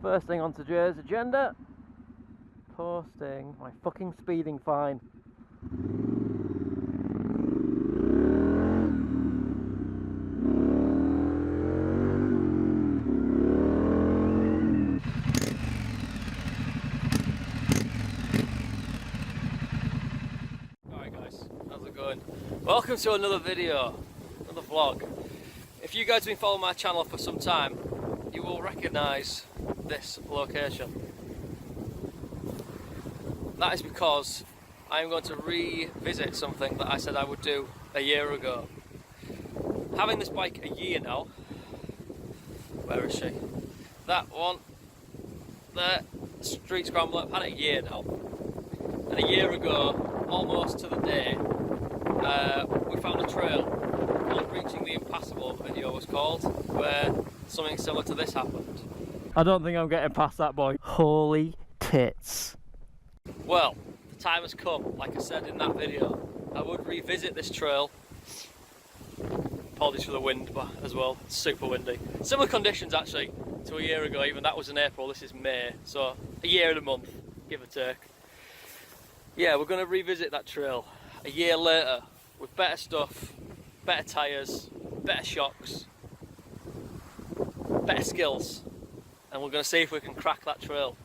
First thing on today's agenda, posting my fucking speeding fine. Alright guys, how's it going? Welcome to another video, another vlog. If you guys have been following my channel for some time, you will recognise this location. That is because I am going to revisit something that I said I would do a year ago. Having this bike a year now, where is she? That one, there, Street Scrambler, I've had it a year now. And a year ago, almost to the day, we found a trail called Reaching the Impassable, video was called, where something similar to this happened. I don't think I'm getting past that, boy. Holy tits. Well, the time has come, like I said in that video. I would revisit this trail. Apologies for the wind but as well, it's super windy. Similar conditions actually to a year ago, even that was in April, this is May. So a year and a month, give or take. Yeah, we're going to revisit that trail a year later with better stuff, better tyres, better shocks, better skills. And we're going to see if we can crack that trail.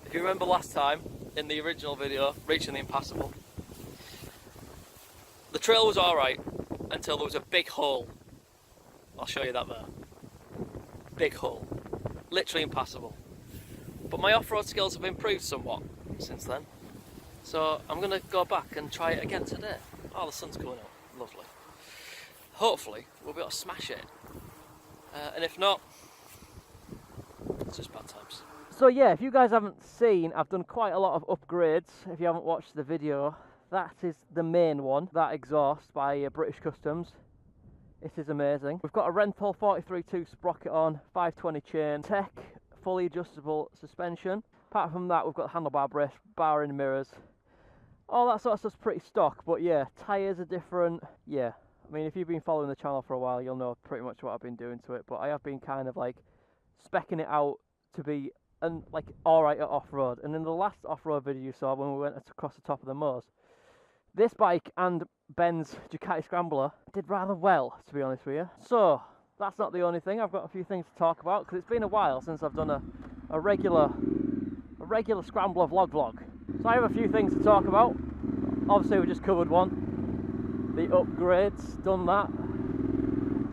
If you remember last time, in the original video, Reaching the Impassable, the trail was alright until there was a big hole. I'll show you that there. Big hole. Literally impassable. But my off-road skills have improved somewhat since then. So I'm going to go back and try it again today. Oh, the sun's coming out. Lovely. Hopefully we'll be able to smash it. And if not, it's just bad times. So yeah, if you guys haven't seen, I've done quite a lot of upgrades. If you haven't watched the video, that is the main one, that exhaust by British Customs. It is amazing. We've got a rental 43.2 sprocket on, 520 chain, tech, fully adjustable suspension. Apart from that, we've got handlebar brace, bar in mirrors. All that sort of stuff's pretty stock, but yeah, tyres are different. Yeah, I mean, if you've been following the channel for a while, you'll know pretty much what I've been doing to it, but I have been kind of like specking it out to be like alright at off-road. And in the last off-road video you saw when we went across the top of the moors, this bike and Ben's Ducati Scrambler did rather well, to be honest with you. So that's not the only thing. I've got a few things to talk about because it's been a while since I've done a regular Scrambler vlog. So I have a few things to talk about. Obviously we just covered one, the upgrades, done that.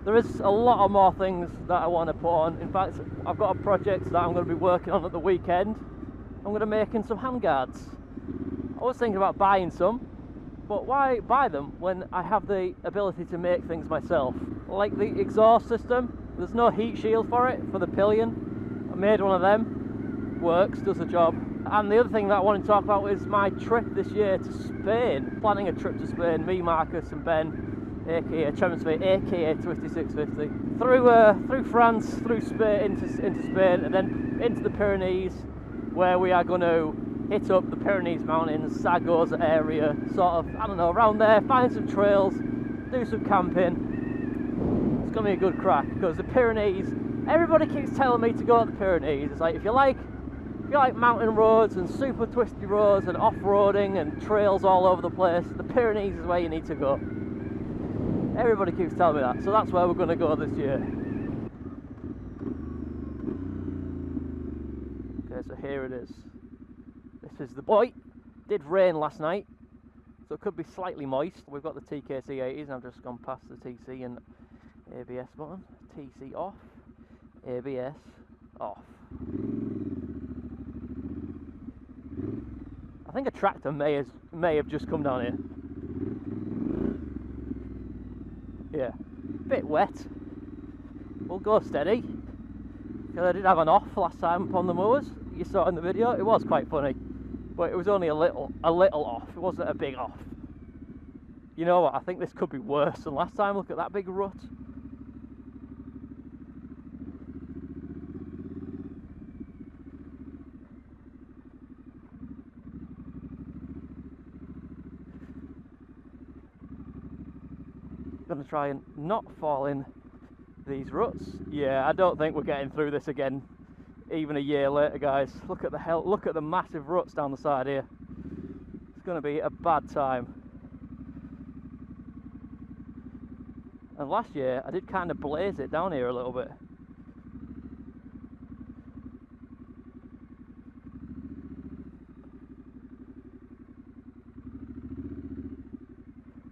There is a lot of more things that I want to put on. In fact, I've got a project that I'm going to be working on at the weekend. I'm going to be making some handguards. I was thinking about buying some, but why buy them when I have the ability to make things myself? Like the exhaust system, there's no heat shield for it, for the pillion. I made one of them, works, does the job. And the other thing that I want to talk about is my trip this year to Spain. Planning a trip to Spain, me, Marcus and Ben, aka Tremensby, aka Twisty 650, through France, through Spain, into Spain, and then into the Pyrenees, where we are going to hit up the Pyrenees mountains, Zaragoza area, sort of, I don't know, around there, find some trails, do some camping. It's going to be a good crack, because the Pyrenees, everybody keeps telling me to go to the Pyrenees. It's like, if you like mountain roads and super twisty roads and off-roading and trails all over the place, the Pyrenees is where you need to go. Everybody keeps telling me that, so that's where we're going to go this year. Okay, so here it is. This is the boy. Did rain last night, so it could be slightly moist. We've got the TKC 80s, and I've just gone past the TC and ABS button. TC off, ABS off. I think a tractor may have just come down here. Yeah, bit wet. We'll go steady. Because I did have an off last time upon the moors. You saw it in the video. It was quite funny, but it was only a little off. It wasn't a big off. You know what? I think this could be worse than last time. Look at that big rut. Going to try and not fall in these ruts. Yeah, I don't think we're getting through this again even a year later, guys. Look at the massive ruts down the side here. It's going to be a bad time. And last year I did kind of blaze it down here a little bit.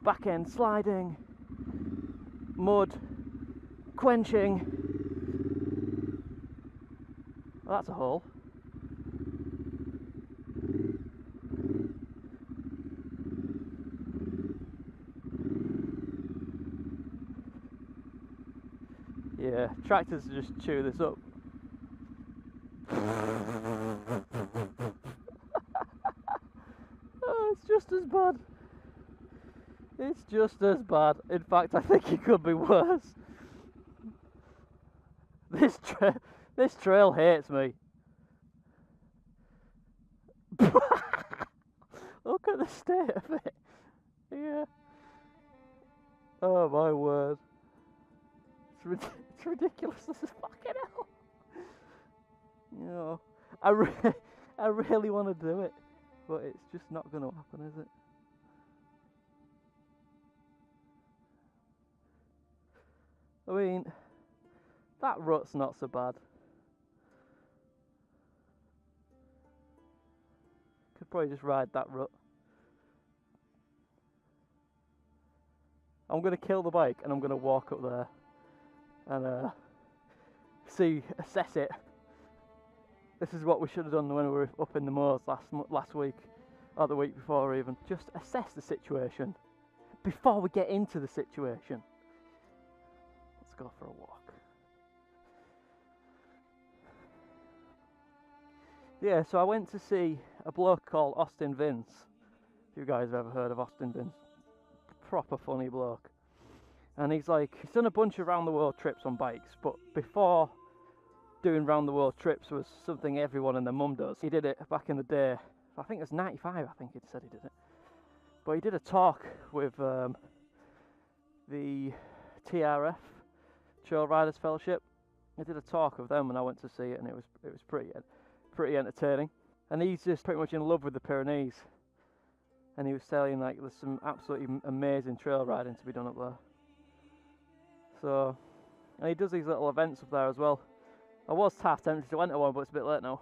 Back end sliding, mud, quenching. Well, that's a hole. Yeah, tractors just chew this up. Oh, it's just as bad. It's just as bad. In fact, I think it could be worse. This trail hates me. Look at the state of it. Yeah. Oh my word. It's ridiculous. This is fucking hell. You know, I really want to do it, but it's just not going to happen, is it? I mean, that rut's not so bad. Could probably just ride that rut. I'm going to kill the bike and I'm going to walk up there and assess it. This is what we should have done when we were up in the moors last week, or the week before even. Just assess the situation before we get into the situation. Let's go for a walk. Yeah, so I went to see a bloke called Austin Vince. If you guys have ever heard of Austin Vince, proper funny bloke. And he's done a bunch of round the world trips on bikes, but before doing round the world trips was something everyone and their mum does. He did it back in the day. I think it was 95, I think he'd said he did it. But he did a talk with the TRF, Trail Riders Fellowship. He did a talk of them and I went to see it, and it was pretty entertaining. And he's just pretty much in love with the Pyrenees. And he was telling there's some absolutely amazing trail riding to be done up there. So, and he does these little events up there as well. I was half tempted to enter one, but it's a bit late now.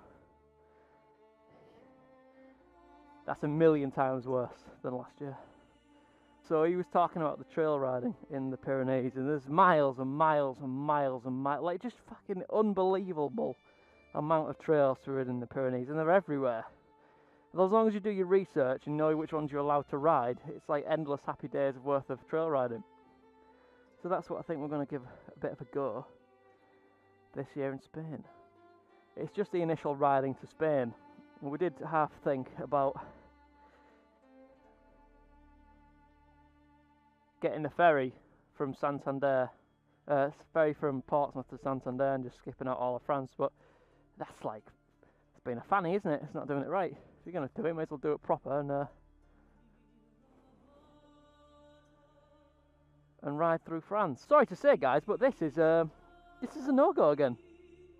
That's 1,000,000 times worse than last year. So he was talking about the trail riding in the Pyrenees, and there's miles and miles and miles and miles, like just fucking unbelievable amount of trails to ride in the Pyrenees, and they're everywhere. And as long as you do your research and know which ones you're allowed to ride, it's like endless happy days worth of trail riding. So that's what I think we're going to give a bit of a go this year in Spain. It's just the initial riding to Spain. We did half think about getting a ferry from Santander, ferry from Portsmouth to Santander, and just skipping out all of France, but that's it's been a fanny, isn't it? It's not doing it right. If you're going to do it, may as well do it proper and ride through France. Sorry to say, guys, but this is a no-go again.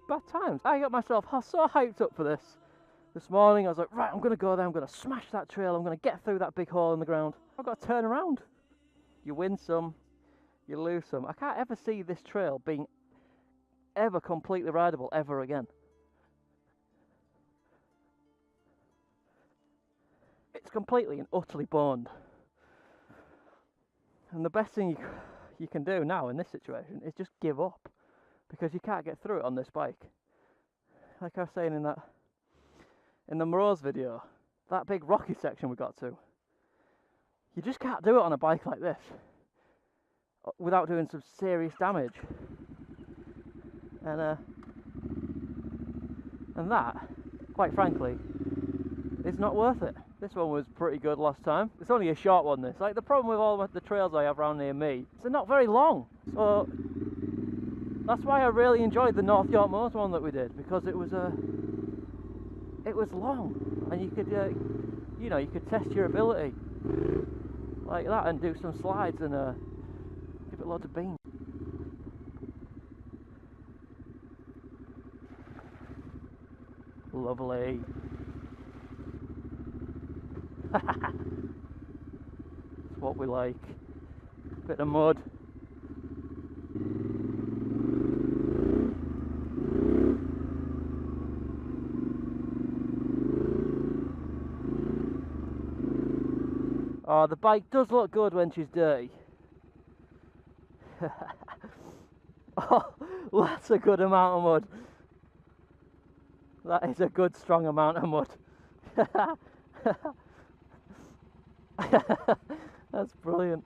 Bad times. I got myself so hyped up for this morning. I was like, right, I'm going to go there, I'm going to smash that trail, I'm going to get through that big hole in the ground. I've got to turn around. You win some, you lose some. I can't ever see this trail being ever completely rideable ever again. It's completely and utterly boned. And the best thing you can do now in this situation is just give up, because you can't get through it on this bike. Like I was saying in the Morose video, that big rocky section we got to, you just can't do it on a bike like this without doing some serious damage. And that, quite frankly, is not worth it. This one was pretty good last time. It's only a short one, this. Like, the problem with all the trails I have around near me, they're not very long. So that's why I really enjoyed the North York Moors one that we did, because it was long, and you could you could test your ability like that and do some slides and give it loads of beans. Lovely. That's what we like. Bit of mud. Oh, the bike does look good when she's dirty. Oh, that's a good amount of mud. That is a good strong amount of mud. That's brilliant.